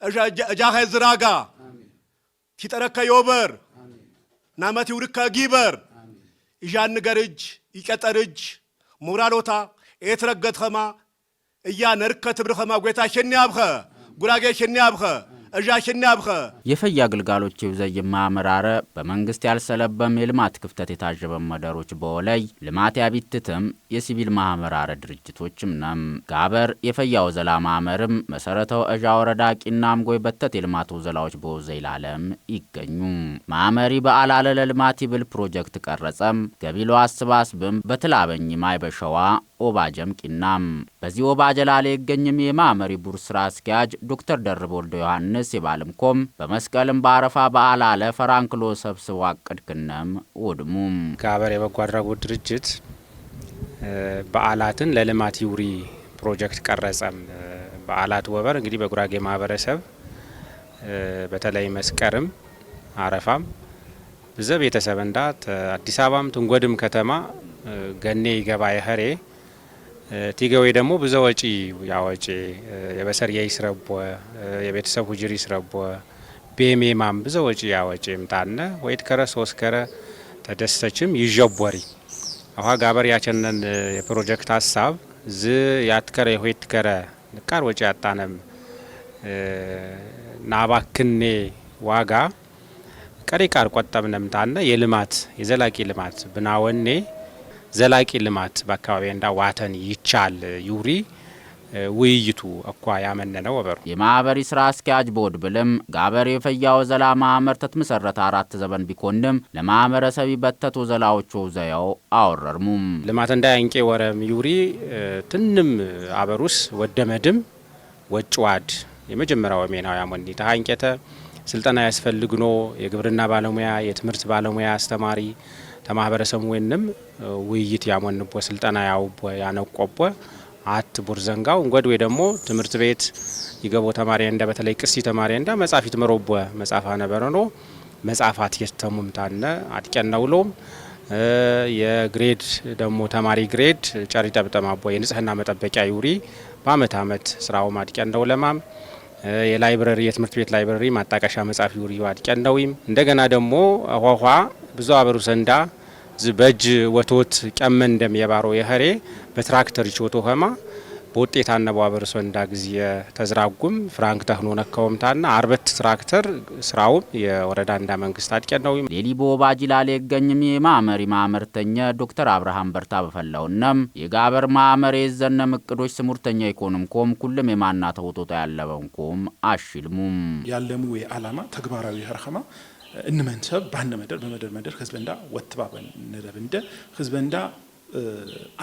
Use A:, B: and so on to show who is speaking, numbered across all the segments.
A: أجاه الزراقة تترك يوبر نامتي وركا جيبر إجان نجرج يكترج مورالوتا يترقد خما إيا نركة برخما قويتا شني أبخا قراغي شني أبخا أجا شني أبخا
B: يفيا قلقالوچ يوزي ማመራረ በመንግስት ያልሰለበም የልማት ክፍተት የታጀበ መደሮች በወላይ ልማት ያቢትተም የሲቪል ማህበራረ ድርጅቶችም ነም ጋበር የፈያው ዘላ ማመርም መሰረታው እጃ ወረዳ ቂናም ጎይ በተት የልማት ወዘላዎች በወዘይ ላለም ይገኙ ማመሪ በአላለ ለልማት ይብል ፕሮጀክት ቀረጸም ገቢሎ አስባስብም በትላበኝ ማይበሸዋ ኦባጀም ቂናም በዚህ ኦባጀላለ ይገኝም የማመሪ ቡር ስራ አስኪያጅ ዶክተር ደርቦ ወልደ ዮሐንስ ይባልምኮም በመስቀልም ባረፋ በአላለ ፈራንክሎ ሰብስቦ አቅድክነም ወድሙም
C: ጋበር የበጎ አድራጎት ድርጅት በአላትን ለልማት ይውሪ ፕሮጀክት ቀረጸም በአላት ወበር እንግዲህ በጉራጌ ማህበረሰብ በተለይ መስቀርም አረፋም በዘብ የተሰበንዳ አዲስ አበባም ትንጎድም ከተማ ገኔ ይገባ ይኸሬ ቲገው ደግሞ ብዙዎች ያወጪ የበሰር ይስረቦ የቤተሰብ ሁጅሪ ይስረቦ በሜማም ብዙዎች ያወጪ ምታነ ወይት ከረ ሶስት ከረ ተደሰችም ይጀቦሪ አዋ ጋበር ያቸነን የፕሮጀክት ሐሳብ ዝ ያትከረ ሆይት ከረ ንቃር ወጪ ያጣነም ናባክኔ ዋጋ ቀሪቃር ቆጠብነም ታነ የልማት የዘላቂ ልማት ብናወኔ ዘላቂ ልማት በአካባቢ እንዳ ዋተን ይቻል ዩሪ ውይይቱ አኳ ያመነነው ወበሩ
B: የማህበሪ ስራ አስኪያጅ ቦድ ብለም ጋበር የፈያው ዘላ ማህበር ተትመሰረተ 4 ዘበን ቢኮንም ለማህበረሰብ በተቶ ዘላዎቹ ዘያው አወረርሙም
C: ልማት እንዳ ያንቄ ወረም ዩሪ ትንም አበሩስ ወደመድም ወጭዋድ የመጀመሪያው ሜናው ያሞኒ ታንቄተ ስልጠና ያስፈልግኖ የግብርና ባለሙያ የትምህርት ባለሙያ አስተማሪ ተማህበረሰብ ወንንም ውይይት ያሞንቦ ስልጠና ያውቦ ያነቆቦ አት ቡርዘንጋው እንግዲህ ደግሞ ትምህርት ቤት ይገቦ ተማሪ እንደ በተለይ ቅሲ ተማሪ እንደ መጻፊት መሮቦ መጻፋ ነበርኖ መጻፋት የተሙምታነ አጥቀነውሎም የግሬድ ደግሞ ተማሪ ግሬድ ጨሪ ተብተማቦ የንጽህና መጠበቂያ ዩሪ በአመት አመት ስራው ማጥቀነው ለማም የላይብረሪ የትምህርት ቤት ላይብረሪ ማጣቀሻ መጻፍ ዩሪ አጥቀነውም እንደገና ደግሞ ሆሆ ብዙ አበሩ ሰንዳ ዝበጅ ወቶት ቀመን እንደም የባሮ የኸሬ በትራክተር ይቾቶ ሆማ በውጤት አነባው አበሩ ሰንዳ ጊዜ ተዝራጉም ፍራንክ ተክኖ ነካውምታና አርበት ትራክተር ስራው የወረዳ እንዳ መንግስት አጥቀነው
B: ሌሊቦ ባጂላለ ይገኝም የማመሪ ማመርተኛ ዶክተር አብርሃም በርታ በፈላውናም የጋበር ማመር የዘነም እቅዶች ስሙርተኛ ኢኮኖሚኮም ሁሉም የማና ተውጦታ ያለበንኮም አሽልሙም
D: ያለሙ የዓላማ ተግባራዊ ህርኸማ እንመንሰብ ባነ መደር በመደር ህዝበንዳ ወጥባበን ነረብንደ ህዝበንዳ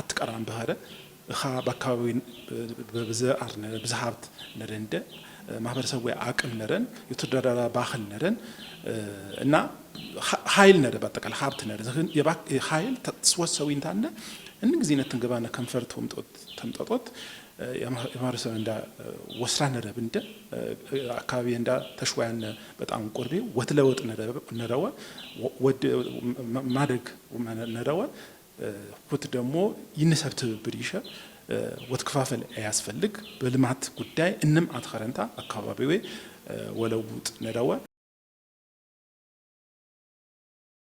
D: አትቀራም በኋላ በአካባቢ በብዙ አርነ ብዙ ሀብት ነረንደ ማህበረሰቡ አቅም ነረን የተደራራ ባህል ነረን እና ኃይል ነረ በአጠቃላይ ሀብት ነረ ኃይል ተስወሰው እንታነ እንግዚነት እንገባና ከንፈርት ተምጣጣት የማህበረሰብ እንዳ ወስራ ነረብ እንደ አካባቢ እንዳ ተሽዋያን በጣም ቆርቤ ወትለወጥ ነረወ ወድ ማደግ ነረወ ሁት ደግሞ ይነሰብት ብሪሻ ወትከፋፈል ያስፈልግ በልማት ጉዳይ እንም አትከረንታ አካባቢው ወለውጥ ነረወ